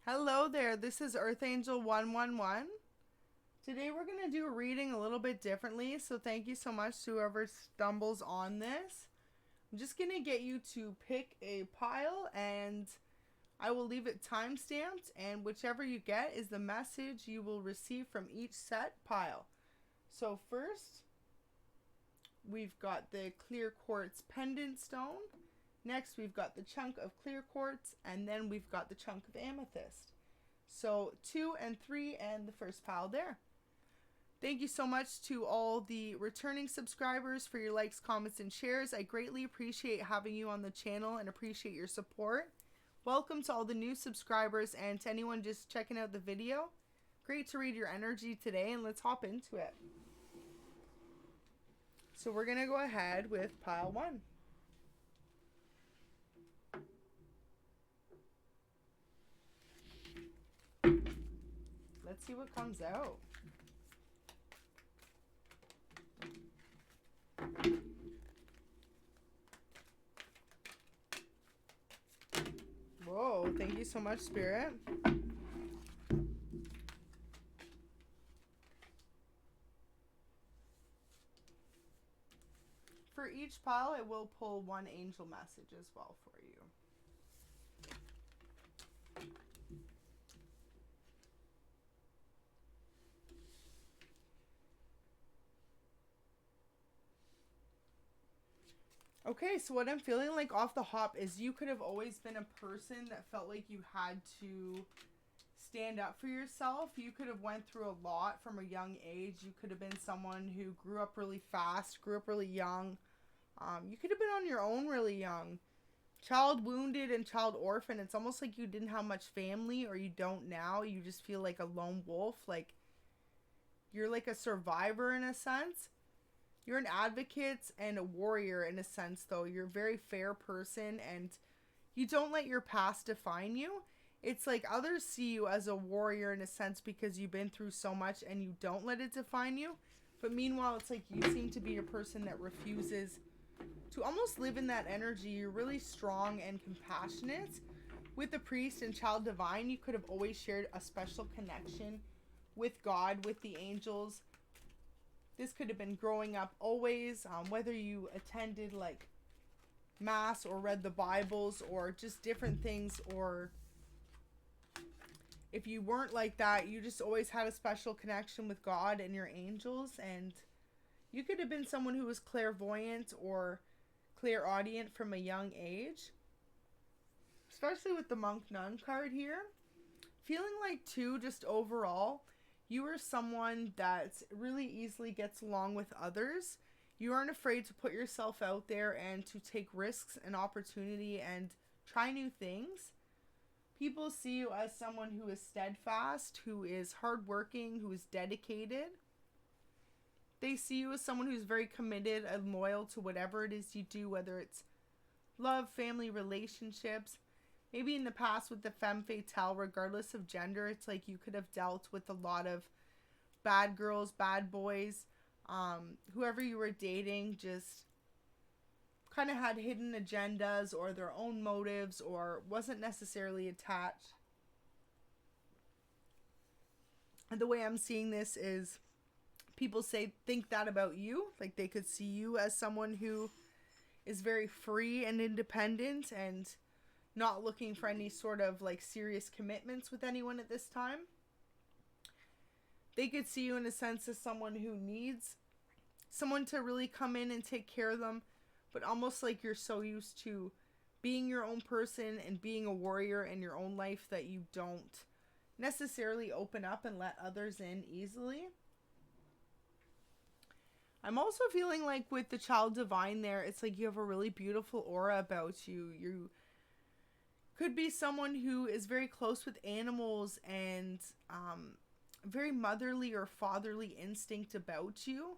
Hello there, this is Earth Angel 111. Today we're going to do a reading a little bit differently, so thank you so much to whoever stumbles on this. I'm just going to get you to pick a pile and I will leave it time stamped, and whichever you get is the message you will receive from each set pile. So first, we've got the clear quartz pendant stone. Next, we've got the chunk of clear quartz, and then we've got the chunk of amethyst. So 2 and 3 and the first pile there. Thank you so much to all the returning subscribers for your likes, comments, and shares. I greatly appreciate having you on the channel and appreciate your support. Welcome to all the new subscribers and to anyone just checking out the video. Great to read your energy today, and let's hop into it. So we're going to go ahead with pile 1. Let's see what comes out. Whoa, thank you so much, Spirit. For each pile, I will pull one angel message as well for you. Okay, so what I'm feeling like off the hop is you could have always been a person that felt like you had to stand up for yourself. You could have went through a lot from a young age. You could have been someone who grew up really fast, grew up really young. You could have been on your own really young. Child wounded and child orphan. It's almost like you didn't have much family, or you don't now. You just feel like a lone wolf. Like you're like a survivor in a sense. You're an advocate and a warrior in a sense, though. You're a very fair person, and you don't let your past define you. It's like others see you as a warrior in a sense because you've been through so much and you don't let it define you. But meanwhile, it's like you seem to be a person that refuses to almost live in that energy. You're really strong and compassionate. With the priest and child divine, you could have always shared a special connection with God, with the angels. This could have been growing up always, whether you attended like mass or read the Bibles or just different things, or if you weren't like that, you just always had a special connection with God and your angels. And you could have been someone who was clairvoyant or clairaudient from a young age, especially with the monk nun card here. Feeling like too, just overall, you are someone that really easily gets along with others. You aren't afraid to put yourself out there and to take risks and opportunity and try new things. People see you as someone who is steadfast, who is hardworking, who is dedicated. They see you as someone who's very committed and loyal to whatever it is you do, whether it's love, family, relationships. Maybe in the past with the femme fatale, regardless of gender, it's like you could have dealt with a lot of bad girls, bad boys. Whoever you were dating just kind of had hidden agendas or their own motives, or wasn't necessarily attached. And the way I'm seeing this is people think that about you. Like they could see you as someone who is very free and independent and not looking for any sort of like serious commitments with anyone at this time. They could see you in a sense as someone who needs someone to really come in and take care of them, but almost like you're so used to being your own person and being a warrior in your own life that you don't necessarily open up and let others in easily. I'm also feeling like with the child divine there, it's like you have a really beautiful aura about you. You could be someone who is very close with animals and very motherly or fatherly instinct about you.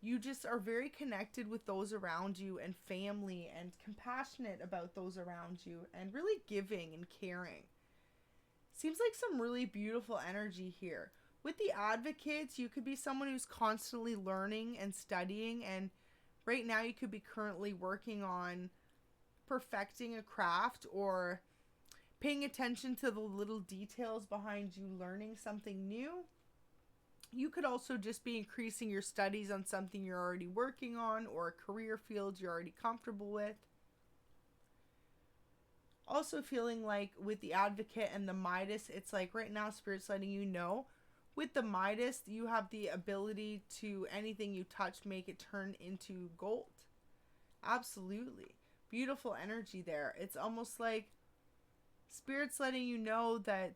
You just are very connected with those around you and family, and compassionate about those around you, and really giving and caring. Seems like some really beautiful energy here. With the advocates, you could be someone who's constantly learning and studying, and right now you could be currently working on perfecting a craft or paying attention to the little details behind you learning something new. You could also just be increasing your studies on something you're already working on or a career field you're already comfortable with. Also feeling like with the Advocate and the Midas, it's like right now Spirit's letting you know, with the Midas, you have the ability to anything you touch, make it turn into gold. Absolutely. Beautiful energy there. It's almost like Spirit's letting you know that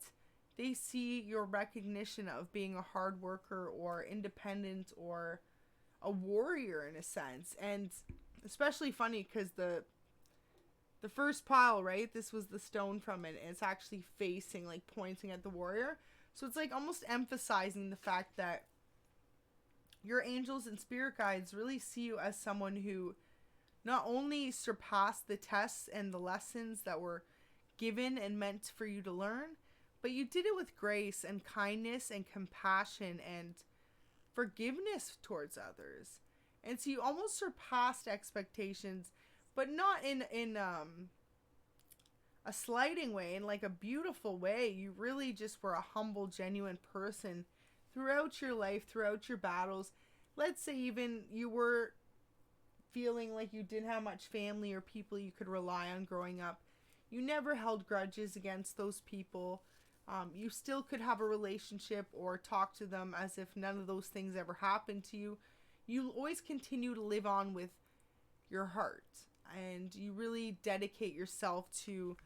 they see your recognition of being a hard worker or independent or a warrior in a sense. And especially funny because the first pile, right? This was the stone from it. And it's actually facing, like pointing at the warrior. So it's like almost emphasizing the fact that your angels and spirit guides really see you as someone who not only surpassed the tests and the lessons that were given and meant for you to learn, but you did it with grace and kindness and compassion and forgiveness towards others. And so you almost surpassed expectations, but not in a slighting way, in like a beautiful way. You really just were a humble, genuine person throughout your life, throughout your battles. Let's say even you were feeling like you didn't have much family or people you could rely on growing up. You never held grudges against those people. You still could have a relationship or talk to them as if none of those things ever happened to you. You always continue to live on with your heart, and you really dedicate yourself to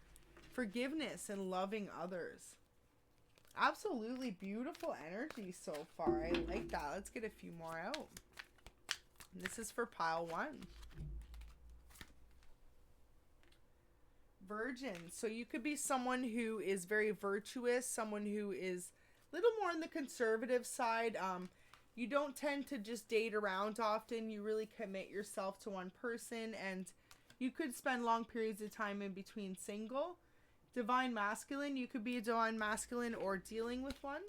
forgiveness and loving others. Absolutely beautiful energy so far. I like that. Let's get a few more out. And this is for pile 1. Virgin. So you could be someone who is very virtuous, someone who is a little more on the conservative side. You don't tend to just date around often. You really commit yourself to one person, and you could spend long periods of time in between single. Divine Masculine. You could be a Divine Masculine or dealing with one.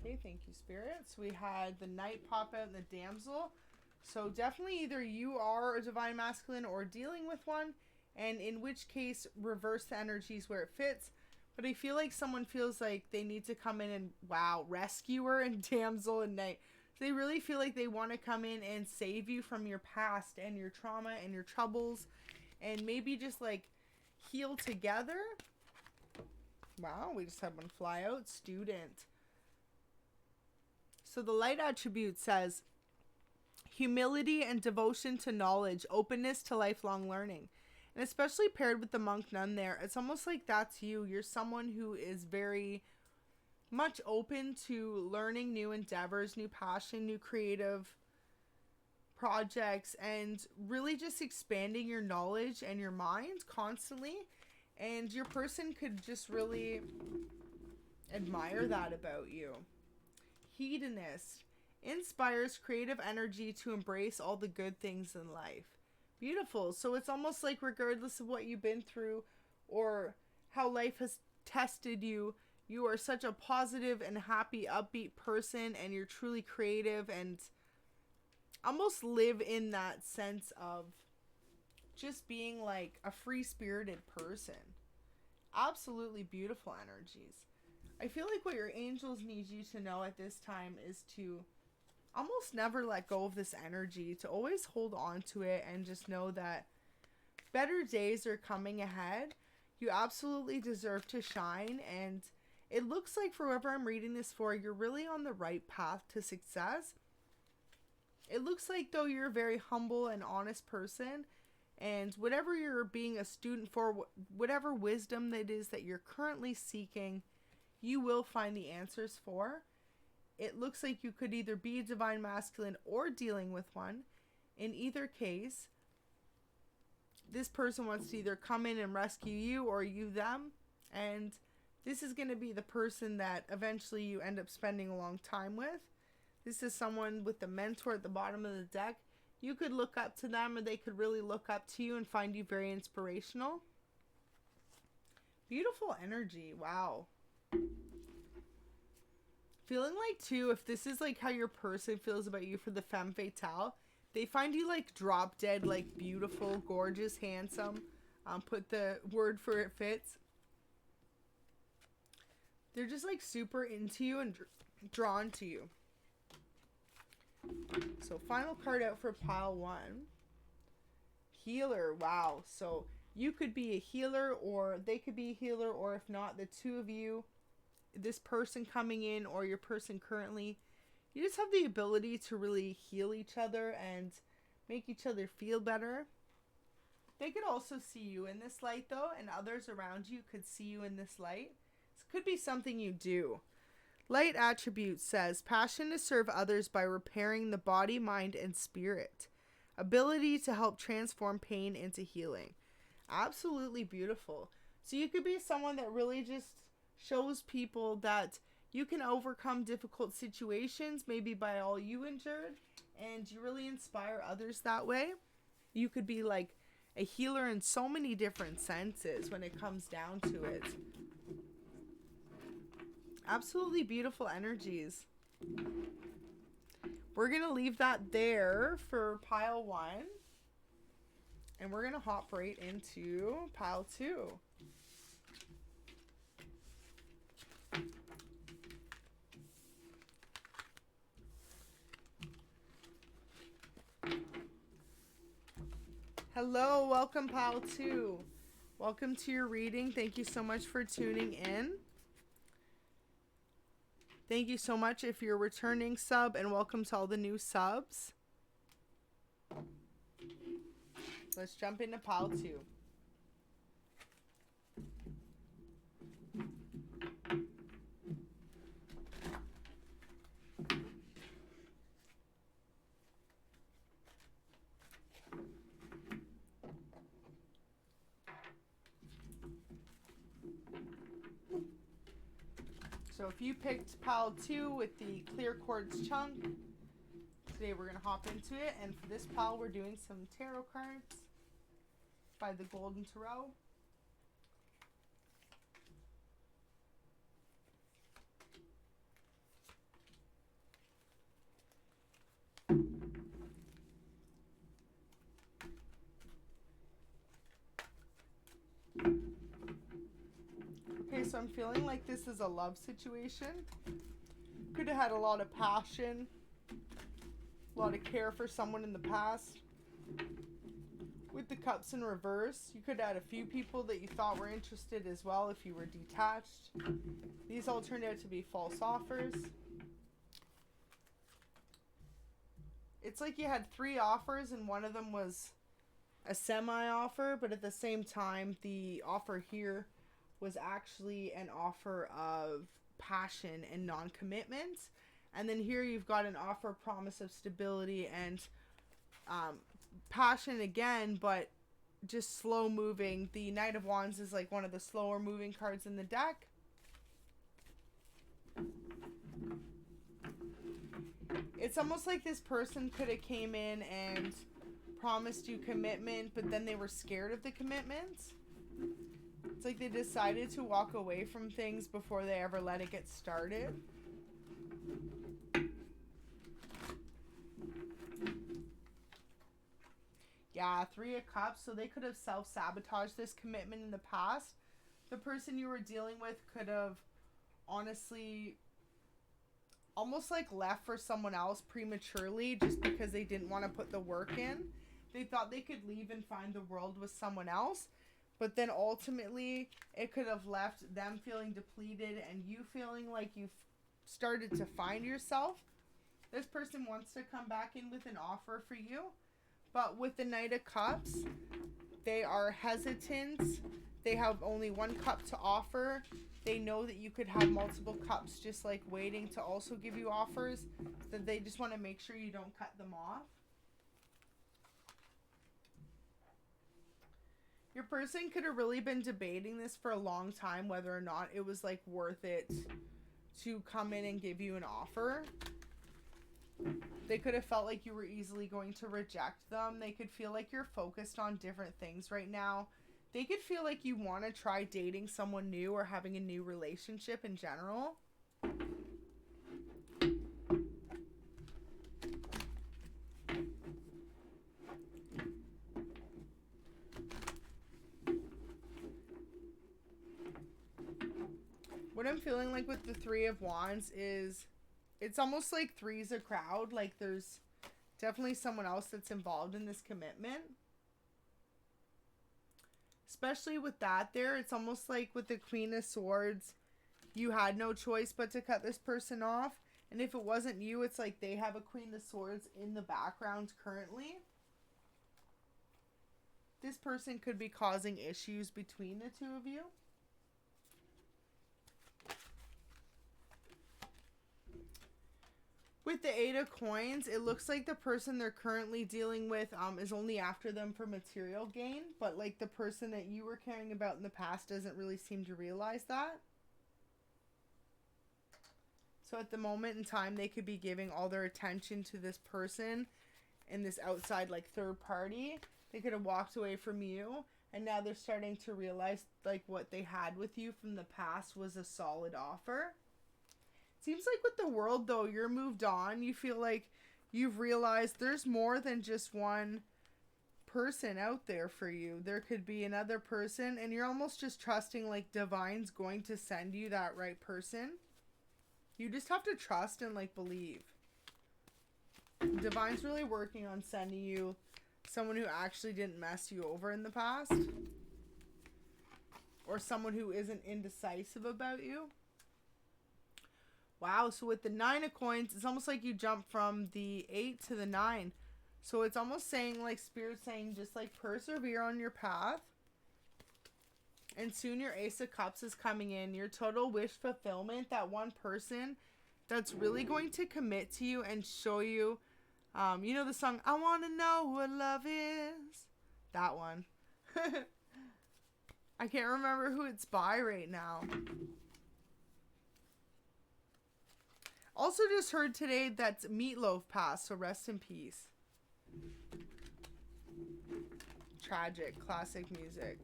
Okay, thank you, spirits. We had the Knight pop out and the Damsel. So definitely either you are a Divine Masculine or dealing with one, and in which case reverse the energies where it fits. But I feel like someone feels like they need to come in and, wow, Rescuer and Damsel and Knight. So they really feel like they want to come in and save you from your past and your trauma and your troubles, and maybe just like heal together. Wow, we just had one fly out. Student. So the light attribute says humility and devotion to knowledge, openness to lifelong learning. And especially paired with the monk nun there, it's almost like that's you. You're someone who is very much open to learning new endeavors, new passion, new creative projects, and really just expanding your knowledge and your mind constantly. And your person could just really admire that about you. Hedonist. Inspires creative energy to embrace all the good things in life. Beautiful. So it's almost like regardless of what you've been through or how life has tested you, you are such a positive and happy, upbeat person, and you're truly creative and almost live in that sense of just being like a free-spirited person. Absolutely beautiful energies. I feel like what your angels need you to know at this time is to almost never let go of this energy, to always hold on to it and just know that better days are coming ahead. You absolutely deserve to shine, and it looks like for whoever I'm reading this for, you're really on the right path to success. It looks like though you're a very humble and honest person, and whatever you're being a student for, whatever wisdom that is that you're currently seeking, you will find the answers for. It looks like you could either be a Divine Masculine or dealing with one. In either case, this person wants to either come in and rescue you or you them. And this is going to be the person that eventually you end up spending a long time with. This is someone with the mentor at the bottom of the deck. You could look up to them, or they could really look up to you and find you very inspirational. Beautiful energy. Wow. Feeling like too, if this is like how your person feels about you for the femme fatale, They find you like drop dead, like beautiful, gorgeous, handsome. Put the word for it fits. They're just like super into you and drawn to you. So final card out for pile 1. Healer. Wow. So you could be a healer, or they could be a healer, or if not, the two of you, this person coming in or your person currently, you just have the ability to really heal each other and make each other feel better. They could also see you in this light though, and others around you could see you in this light. This could be something you do. Light attribute says, passion to serve others by repairing the body, mind, and spirit. Ability to help transform pain into healing. Absolutely beautiful. So you could be someone that really just shows people that you can overcome difficult situations, maybe by all you endured, and you really inspire others that way. You could be like a healer in so many different senses when it comes down to it. Absolutely beautiful energies. We're going to leave that there for pile 1. And we're going to hop right into pile 2. Hello, welcome pile 2. Welcome to your reading. Thank you so much for tuning in. Thank you so much if you're a returning sub, and welcome to all the new subs. Let's jump into pile 2. So if you picked pile 2 with the clear quartz chunk, today we're going to hop into it. And for this pile, we're doing some tarot cards by the Golden Tarot. Okay, so I'm feeling like this is a love situation. Could have had a lot of passion, a lot of care for someone in the past. With the cups in reverse, you could have had a few people that you thought were interested as well if you were detached. These all turned out to be false offers. It's like you had 3 offers and one of them was a semi-offer, but at the same time, the offer here was actually an offer of passion and non-commitment. And then here you've got an offer, promise of stability and passion again, but just slow moving. The Knight of Wands is like one of the slower moving cards in the deck. It's almost like this person could have came in and promised you commitment, but then they were scared of the commitment. It's like they decided to walk away from things before they ever let it get started. Yeah, 3 of Cups. So they could have self-sabotaged this commitment in the past. The person you were dealing with could have honestly almost like left for someone else prematurely just because they didn't want to put the work in. They thought they could leave and find the world with someone else. But then ultimately, it could have left them feeling depleted and you feeling like you've started to find yourself. This person wants to come back in with an offer for you. But with the Knight of Cups, they are hesitant. They have only 1 cup to offer. They know that you could have multiple cups just like waiting to also give you offers. So they just want to make sure you don't cut them off. Your person could have really been debating this for a long time, whether or not it was like worth it to come in and give you an offer. They could have felt like you were easily going to reject them. They could feel like you're focused on different things right now. They could feel like you want to try dating someone new or having a new relationship in general. I'm feeling like with the Three of Wands is it's almost like three's a crowd. Like there's definitely someone else that's involved in this commitment. Especially with that there, it's almost like with the Queen of Swords, you had no choice but to cut this person off. And if it wasn't you, it's like they have a Queen of Swords in the background currently. This person could be causing issues between the two of you. With the Eight of Coins, it looks like the person they're currently dealing with is only after them for material gain. But like the person that you were caring about in the past doesn't really seem to realize that. So at the moment in time, they could be giving all their attention to this person in this outside like third party. They could have walked away from you. And now they're starting to realize like what they had with you from the past was a solid offer. Seems like with the World, though, you're moved on. You feel like you've realized there's more than just one person out there for you. There could be another person, and you're almost just trusting, like, Divine's going to send you that right person. You just have to trust and, like, believe. Divine's really working on sending you someone who actually didn't mess you over in the past. Or someone who isn't indecisive about you. Wow, so with the Nine of Coins, it's almost like you jump from the 8 to the 9. So it's almost saying, like, Spirit saying, just, like, persevere on your path. And soon your Ace of Cups is coming in. Your total wish fulfillment, that one person that's really going to commit to you and show you, you know the song, I Want to Know What Love Is? That one. I can't remember who it's by right now. Also just heard today that Meatloaf passed, so rest in peace. Tragic, classic music.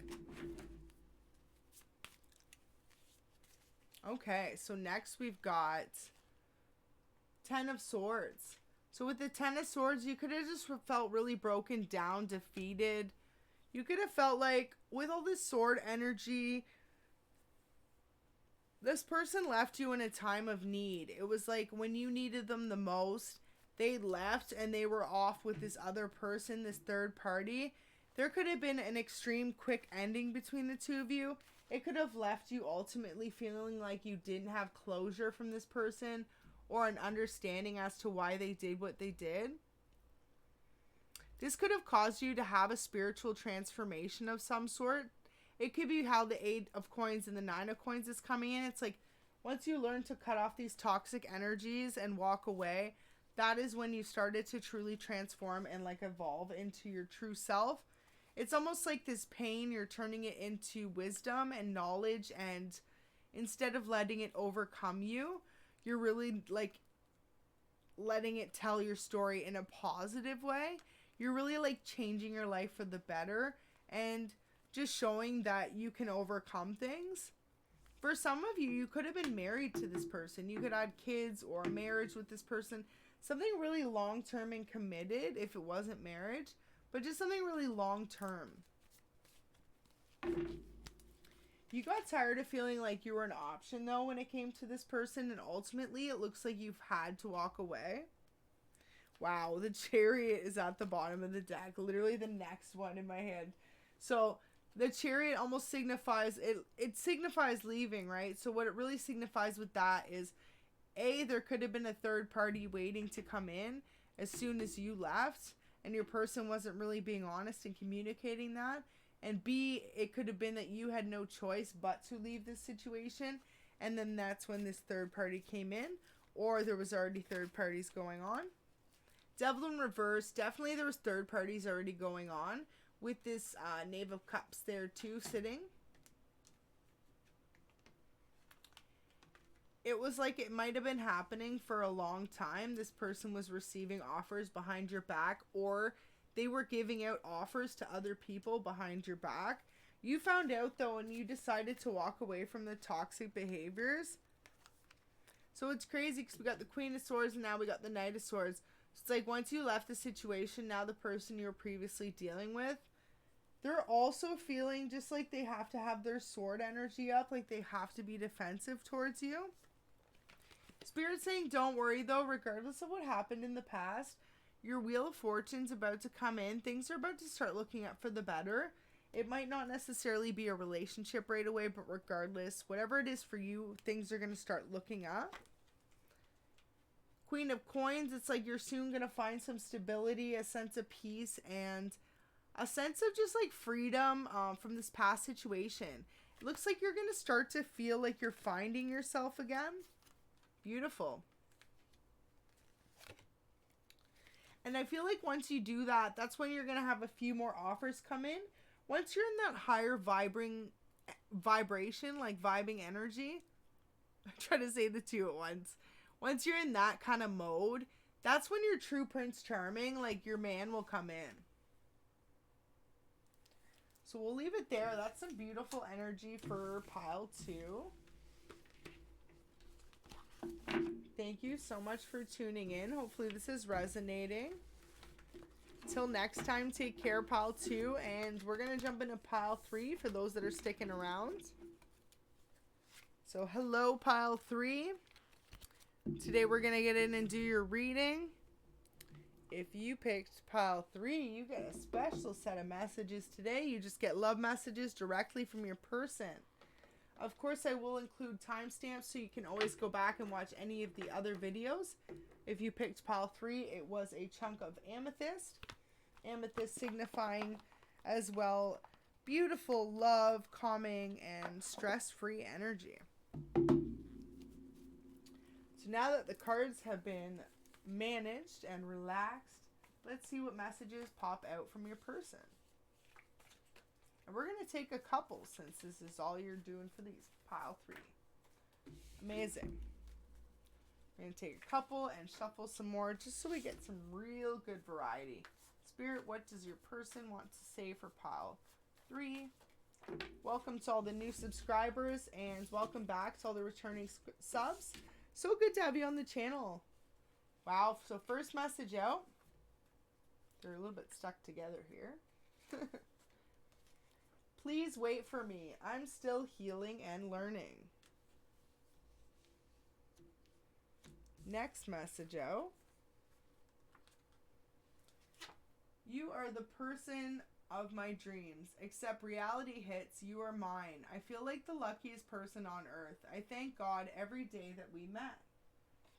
Okay, so next we've got Ten of Swords. So with the Ten of Swords, you could have just felt really broken down, defeated. You could have felt like, with all this sword energy, this person left you in a time of need. It was like when you needed them the most, they left and they were off with this other person, this third party. There could have been an extreme quick ending between the two of you. It could have left you ultimately feeling like you didn't have closure from this person or an understanding as to why they did what they did. This could have caused you to have a spiritual transformation of some sort. It could be how the Eight of Coins and the Nine of Coins is coming in. It's like, once you learn to cut off these toxic energies and walk away, that is when you started to truly transform and like evolve into your true self. It's almost like this pain, you're turning it into wisdom and knowledge, and instead of letting it overcome you, you're really like letting it tell your story in a positive way. You're really like changing your life for the better and just showing that you can overcome things. For some of you, you could have been married to this person. You could have had kids or a marriage with this person. Something really long-term and committed if it wasn't marriage, but just something really long-term. You got tired of feeling like you were an option though when it came to this person, and ultimately it looks like you've had to walk away. Wow, the Chariot is at the bottom of the deck. Literally the next one in my hand. So the Chariot almost signifies, it signifies leaving, right? So what it really signifies with that is, A, there could have been a third party waiting to come in as soon as you left, and your person wasn't really being honest and communicating that. And B, it could have been that you had no choice but to leave this situation, and then that's when this third party came in, or there was already third parties going on. Devil in reverse, definitely there was third parties already going on. With this Knave of Cups there too sitting. It was like it might have been happening for a long time. This person was receiving offers behind your back, or they were giving out offers to other people behind your back. You found out though, and you decided to walk away from the toxic behaviors. So it's crazy because we got the Queen of Swords and now we got the Knight of Swords. It's like once you left the situation, now the person you were previously dealing with, They're also feeling just like they have to have their sword energy up, like they have to be defensive towards you. Spirit's saying, don't worry though, regardless of what happened in the past, your Wheel of Fortune's about to come in. Things are about to start looking up for the better. It might not necessarily be a relationship right away, but regardless, whatever it is for you, things are going to start looking up. Queen of Coins, it's like you're soon going to find some stability, a sense of peace, and a sense of just like freedom from this past situation. It looks like you're going to start to feel like you're finding yourself again. Beautiful. And I feel like once you do that, that's when you're going to have a few more offers come in. Once you're in that higher vibration, like vibing energy, I'm trying to say the two at once. Once you're in that kind of mode, that's when your true Prince Charming, like your man, will come in. So we'll leave it there. That's some beautiful energy for pile 2. Thank you so much for tuning in. Hopefully this is resonating. Till next time, take care, pile 2. And we're going to jump into pile 3 for those that are sticking around. So hello, pile 3. Today we're going to get in and do your reading. If you picked pile 3, you get a special set of messages today. You just get love messages directly from your person. Of course, I will include timestamps so you can always go back and watch any of the other videos. If you picked pile 3, it was a chunk of amethyst. Amethyst signifying as well beautiful, love, calming, and stress-free energy. So now that the cards have been managed and relaxed, let's see what messages pop out from your person. And we're going to take a couple since this is all you're doing for these pile 3. Amazing. We're going to take a couple and shuffle some more just so we get some real good variety. Spirit, what does your person want to say for pile 3? Welcome to all the new subscribers and welcome back to all the returning subs. So good to have you on the channel. Wow, so first message out. They're a little bit stuck together here. Please wait for me. I'm still healing and learning. Next message out. You are the person of my dreams. Except reality hits, you are mine. I feel like the luckiest person on earth. I thank God every day that we met.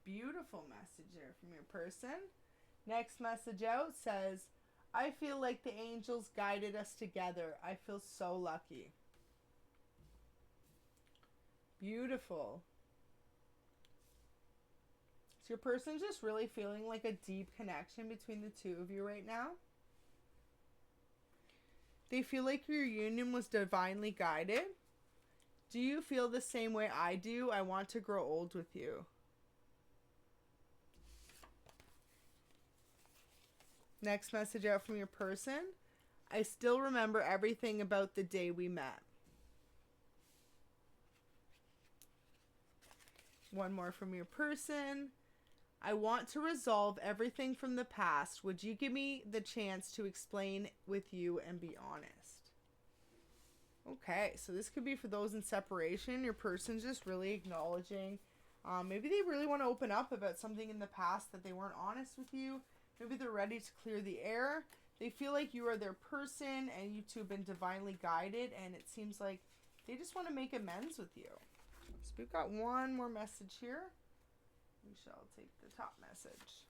Beautiful message there from your person. Next message out says, I feel like the angels guided us together. I feel so lucky. Beautiful. So your person's just really feeling like a deep connection between the two of you right now. They feel like your union was divinely guided. Do you feel the same way I do? I want to grow old with you. Next message out from your person. I still remember everything about the day we met. One more from your person. I want to resolve everything from the past. Would you give me the chance to explain with you and be honest? Okay, so this could be for those in separation. Your person's just really acknowledging. Maybe they really want to open up about something in the past that they weren't honest with you. Maybe they're ready to clear the air. They feel like you are their person and you two have been divinely guided. And it seems like they just want to make amends with you. So we've got one more message here. We shall take the top message.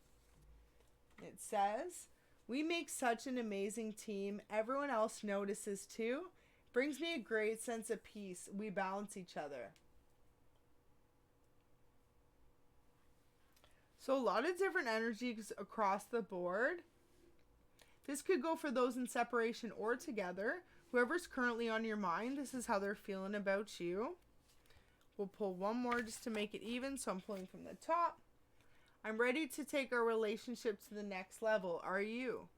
It says, we make such an amazing team. Everyone else notices too. Brings me a great sense of peace. We balance each other. So a lot of different energies across the board. This could go for those in separation or together. Whoever's currently on your mind, this is how they're feeling about you. We'll pull one more just to make it even. So I'm pulling from the top. I'm ready to take our relationship to the next level. Are you?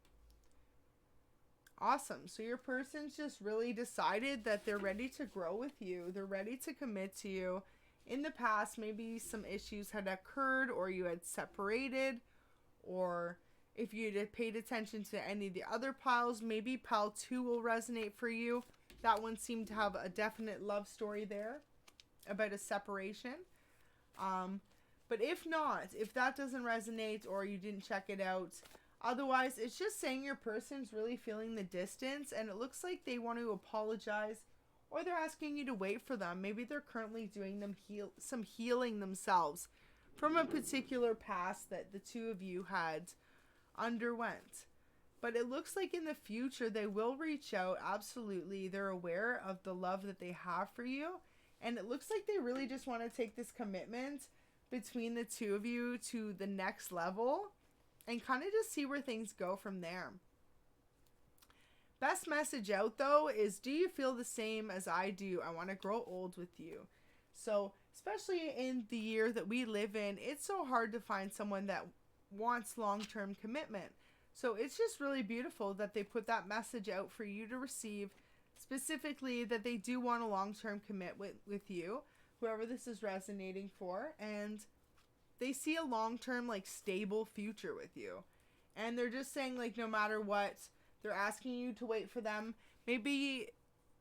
Awesome. So your person's just really decided that they're ready to grow with you. They're ready to commit to you. In the past, maybe some issues had occurred or you had separated or If you paid attention to any of the other piles, maybe pile 2 will resonate for you. That one seemed to have a definite love story there about a separation. But if not, if that doesn't resonate or you didn't check it out, otherwise it's just saying your person's really feeling the distance and it looks like they want to apologize or they're asking you to wait for them. Maybe they're currently doing some healing themselves from a particular past that the two of you had underwent. But it looks like in the future they will reach out. Absolutely. They're aware of the love that they have for you. And it looks like they really just want to take this commitment between the two of you to the next level and kind of just see where things go from there. Best message out though is, do you feel the same as I do? I want to grow old with you. So especially in the year that we live in, it's so hard to find someone that wants long-term commitment. So it's just really beautiful that they put that message out for you to receive, specifically that they do want a long-term commitment with you, whoever this is resonating for, and they see a long-term, like, stable future with you. And they're just saying, like, no matter what, they're asking you to wait for them. Maybe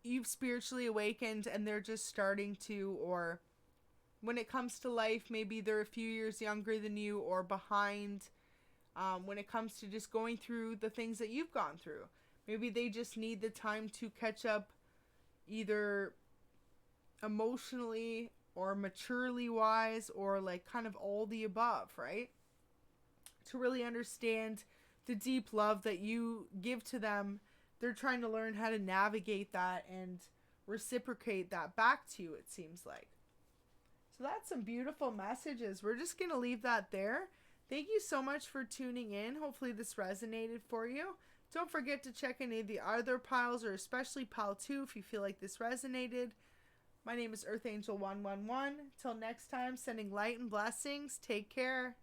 you've spiritually awakened and they're just starting to, or when it comes to life, maybe they're a few years younger than you or behind when it comes to just going through the things that you've gone through. Maybe they just need the time to catch up, either emotionally or maturely wise, or like kind of all the above, right? To really understand the deep love that you give to them. They're trying to learn how to navigate that and reciprocate that back to you, it seems like. So that's some beautiful messages. We're just going to leave that there. Thank you so much for tuning in. Hopefully this resonated for you. Don't forget to check any of the other piles, or especially pile 2 if you feel like this resonated. My name is Earth Angel 111. Till next time, sending light and blessings. Take care.